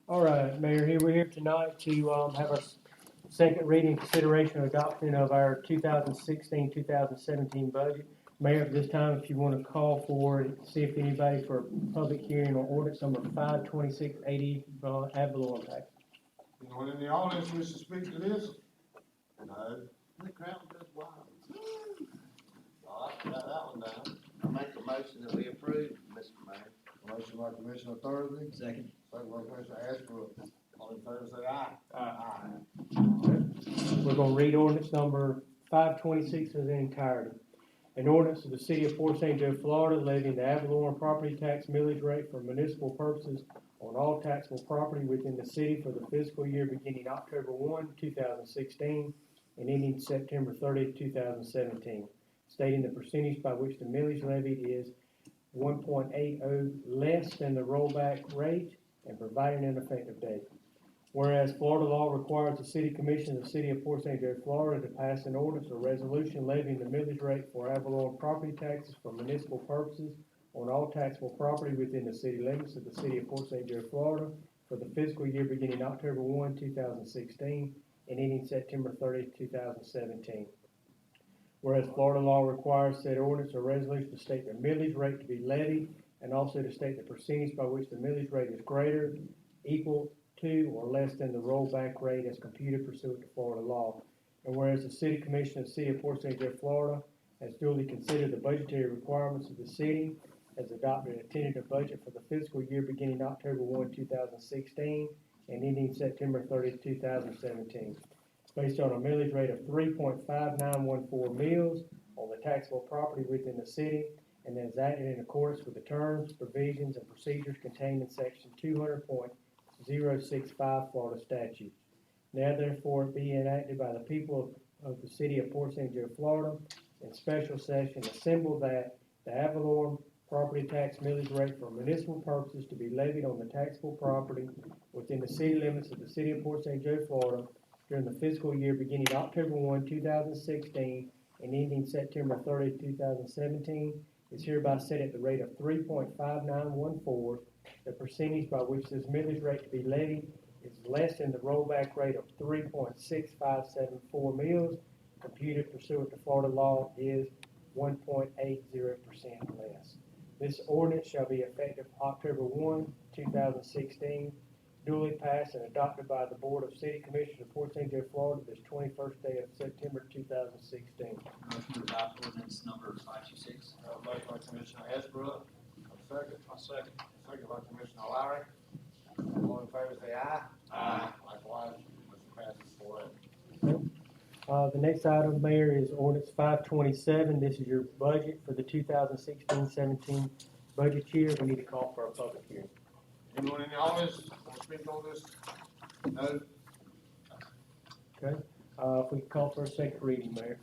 All right, Mayor, we're here tonight to have our second reading consideration and adoption of our 2016-2017 budget. Mayor, at this time, if you want to call for, see if anybody for a public hearing on ordinance number 52680, ad valorem tax. Anyone in the audience wish to speak to this? No. The crowd goes wild. All right, got that one down. I make a motion that we approve, Mr. Mayor. Motion by Commissioner Thursby, Second. second by Commissioner Ashbrook. All in favor say aye. Aye. We're going to read ordinance number 526 in its entirety. An ordinance of the city of Port St. Joe, Florida, levying the ad valorem property tax millage rate for municipal purposes on all taxable property within the city for the fiscal year beginning October 1, 2016 and ending September 30, 2017, stating the percentage by which the millage levied is 1.80 less than the rollback rate and providing an effective date. Whereas Florida law requires the City Commission of the City of Port St. Joe, Florida to pass an ordinance or resolution levying the millage rate for ad valorem property taxes for municipal purposes on all taxable property within the city limits of the City of Port St. Joe, Florida for the fiscal year beginning October 1, 2016 and ending September 30, 2017. Whereas Florida law requires said ordinance or resolution to state the millage rate to be levied and also to state the percentage by which the millage rate is greater, equal to, or less than the rollback rate as computed pursuant to Florida law. And whereas the City Commission of the City of Port St. Joe, Florida has duly considered the budgetary requirements of the city, has adopted a tentative budget for the fiscal year beginning October 1, 2016 and ending September 30, 2017. Based on a millage rate of 3.5914 mills on the taxable property within the city, and is acted in accordance with the terms, provisions, and procedures contained in section 200.065 Florida statutes. Now therefore be enacted by the people of the city of Port St. Joe, Florida, in special session assembled that the ad valorem property tax millage rate for municipal purposes to be levied on the taxable property within the city limits of the city of Port St. Joe, Florida during the fiscal year beginning October 1, 2016 and ending September 30, 2017 is hereby set at the rate of 3.5914. The percentage by which this millage rate to be levied is less than the rollback rate of 3.6574 mills computed pursuant to Florida law is 1.80% less. This ordinance shall be effective October 1, 2016, duly passed and adopted by the Board of City Commissioners of Port St. Joe, Florida, this 21st day of September 2016. Motion to adopt ordinance number 526. Motion by Commissioner Ashbrook, second. Second. Second by Commissioner Lowry. All in favor say aye. Aye. Likewise, motion passes 4-0. The next item, Mayor, is ordinance 527. This is your budget for the 2016-17 budget year. We need to call for a public hearing. Anyone in the audience want to speak on this? No? Okay, if we call for a second reading, Mayor.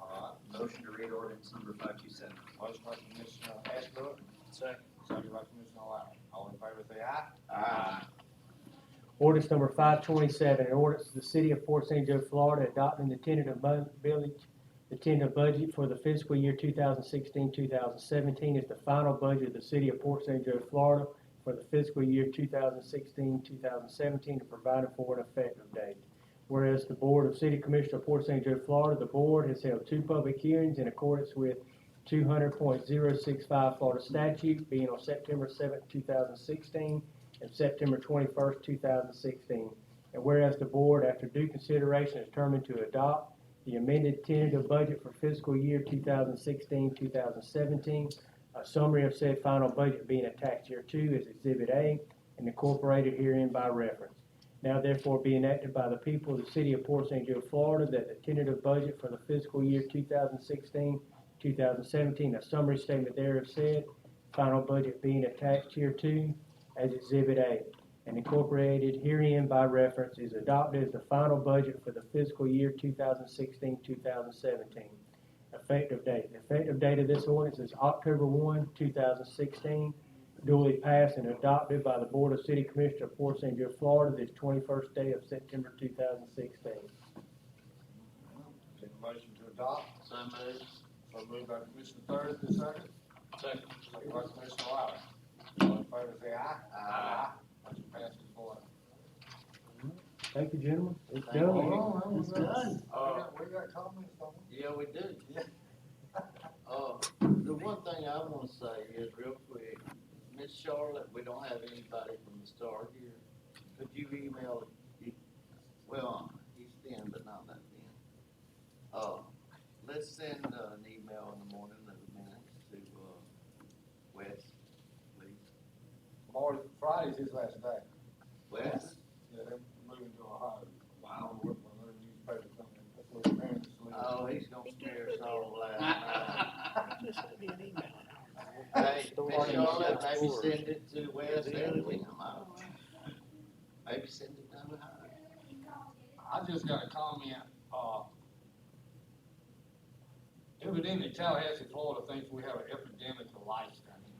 All Motion to read ordinance number 527. right. Motion by Commissioner Ashbrook, Second. second by Commissioner Lowry. All in favor say aye. Aye. Ordinance number 527, an ordinance of the city of Port St. Joe, Florida, adopting the tentative budget for the fiscal year 2016-2017 is the final budget of the city of Port St. Joe, Florida for the fiscal year 2016-2017 and provided for an effective date. Whereas the Board of City Commissioners of Port St. Joe, Florida, the board has held 2 public hearings in accordance with 200.065 Florida statute, being on September 7, 2016 and September 21st, 2016. And whereas the board, after due consideration, is determined to adopt the amended tentative budget for fiscal year 2016-2017, a summary of said final budget being attached here too as Exhibit A and incorporated herein by reference. Now therefore be enacted by the people of the city of Port St. Joe, Florida, that the tentative budget for the fiscal year 2016-2017, a summary statement thereof said, final budget being attached here too as Exhibit A and incorporated herein by reference is adopted as the final budget for the fiscal year 2016-2017. Effective date. The effective date of this ordinance is October 1, 2016, duly passed and adopted by the Board of City Commissioners of Port St. Joe, Florida, this 21st day of September 2016. Take a motion to adopt. So moved. So moved by Commissioner Thursby, second. Second. Second by Commissioner Lowry. All in favor say aye. Aye. Thank you, gentlemen. It's Thank done. you. Hold on, It's done. We got comments on it. Yeah, we do. The one thing I wanna say is real quick, Miss Charlotte, we don't have anybody from the Star here. Could you email, well, he's thin, but not that thin. Let's send an email in the morning of the minutes to, Wes, please. Friday's his last day. Wes? Yeah, they're moving to Ohio. Wow. Work for another newspaper company. That's where his parents live. Oh, he's gonna smear us all last night. Just send me an email. Hey, Miss Charlotte, maybe send it to Wes Edwin, maybe send it down to her. I just got a comment, evidently Tallahassee, Florida thinks we have an epidemic of lice down here.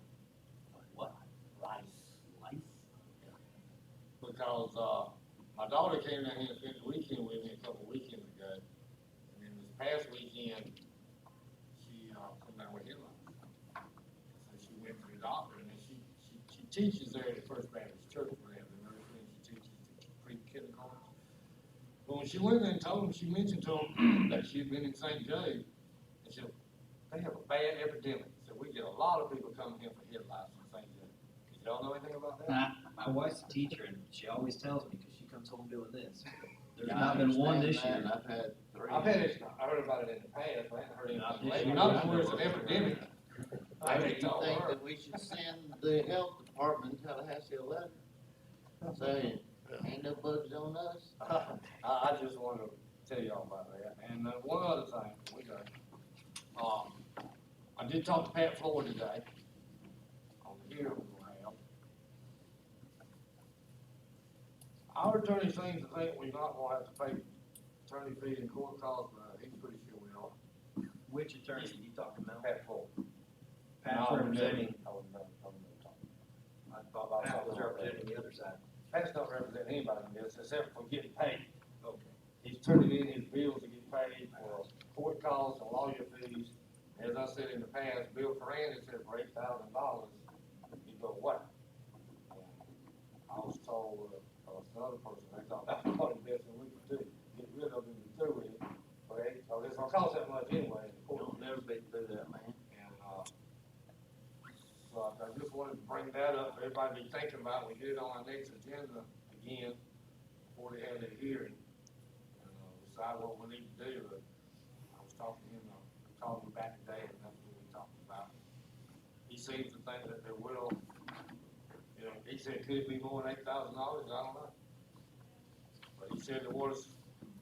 What? Lice. Life? Because, my daughter came down here and spent the weekend with me a couple weekends ago. And then this past weekend, she, come down with headlines. So she went to the doctor and then she teaches there at the First Baptist Church where they have the nursery and she teaches the pre-kindergarten. But when she went there and told them, she mentioned to them that she had been in St. Joe. And she said, they have a bad epidemic. So we get a lot of people coming here for head lice in St. Joe. Did y'all know anything about that? My wife's a teacher and she always tells me, cause she comes home doing this. There's Yeah, not I been one this understand year. that, and I've had three. I've had it, I heard about it in the past, but I haven't heard Not anything this lately. year. Not where it's an epidemic. I Maybe ain't you told think her. that we should send the health department in Tallahassee a letter saying, ain't no bugs on us? I just wanted to tell y'all about that. And, one other thing, we got, I did talk to Pat Floyd today on the hearing we're gonna have. Our attorney seems to think we're not gonna have to pay attorney fees and court costs, but he's pretty sure we are. Which attorney are you talking about? Pat Floyd. Pat's No, I wouldn't know. representing, I wouldn't know. I Pat was representing the other side. Pat's not representing anybody in this, except for getting paid. Okay. He's turning in his bills to get paid for court costs and lawyer fees. As I said in the past, Bill Ferrand said for $8,000, he go, what? I was told, another person, they thought that was probably the best thing we could do, get rid of him and through with it. But it's gonna cost that much anyway. in the court. You'll never be through that, man. And, so I just wanted to bring that up, for everybody to be thinking about, we get it on our next agenda again, before they have their hearing. And, decide what we need to do, but I was talking to him, called me back today, and that's what we talked about. He seems to think that there will, you know, he said, could it be more than $8,000, I don't know. But he said there was,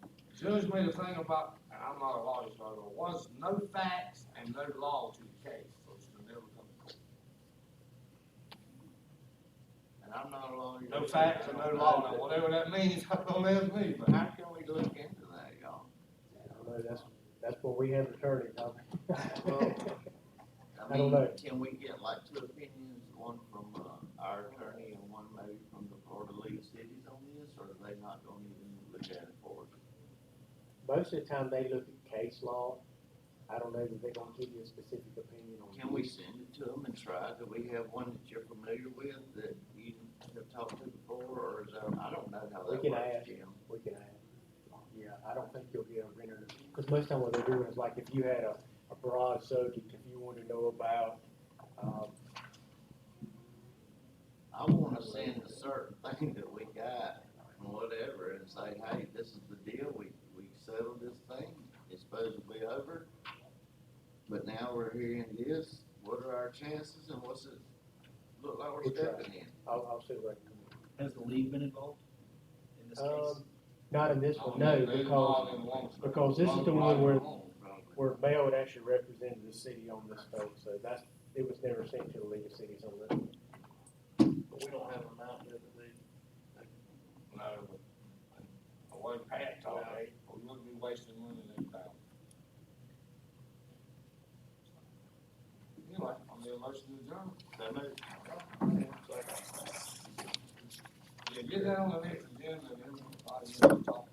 the judge made a thing about, and I'm not a lawyer, so there was no facts and no law to the case, so it should never come to court. And I'm not a lawyer. No facts and no law, now whatever that means, don't ask me, but. How can we look into that, y'all? I don't know, that's what we have attorneys, Well, I don't know. Can we get like two opinions, one from, our attorney and one maybe from the Florida League of Cities on this, or are they not gonna even look at it for us? Most of the time they look at case law. I don't know that they're gonna give you a specific opinion on. Can we send it to them and try? Do we have one that you're familiar with that you have talked to before, or is that, I don't know how We that can works, ask. Jim. We can ask. Yeah, I don't think you'll get a renter, because most time what they're doing is like if you had a broad subject, if you wanted to know about, I wanna send a certain thing that we got, and whatever, and say, hey, this is the deal, we settled this thing, it's supposed to be over. But now we're hearing this, what are our chances, and what's it look like we're We'll try. stepping in? I'll see what I can do. Has the league been involved in this case? Not in this I one, don't no, know, they because, involved in one. because this is the one where, Probably. where Mel had actually represented the city on this stuff, so that's, it was never sent to the League of Cities on this. But we don't have an amount there that they, No, but the way Pat talked, we wouldn't be wasting money in $8,000. Anyway, I'm the motion to adjourn. So moved. Yeah, get that on the next agenda and then we'll talk.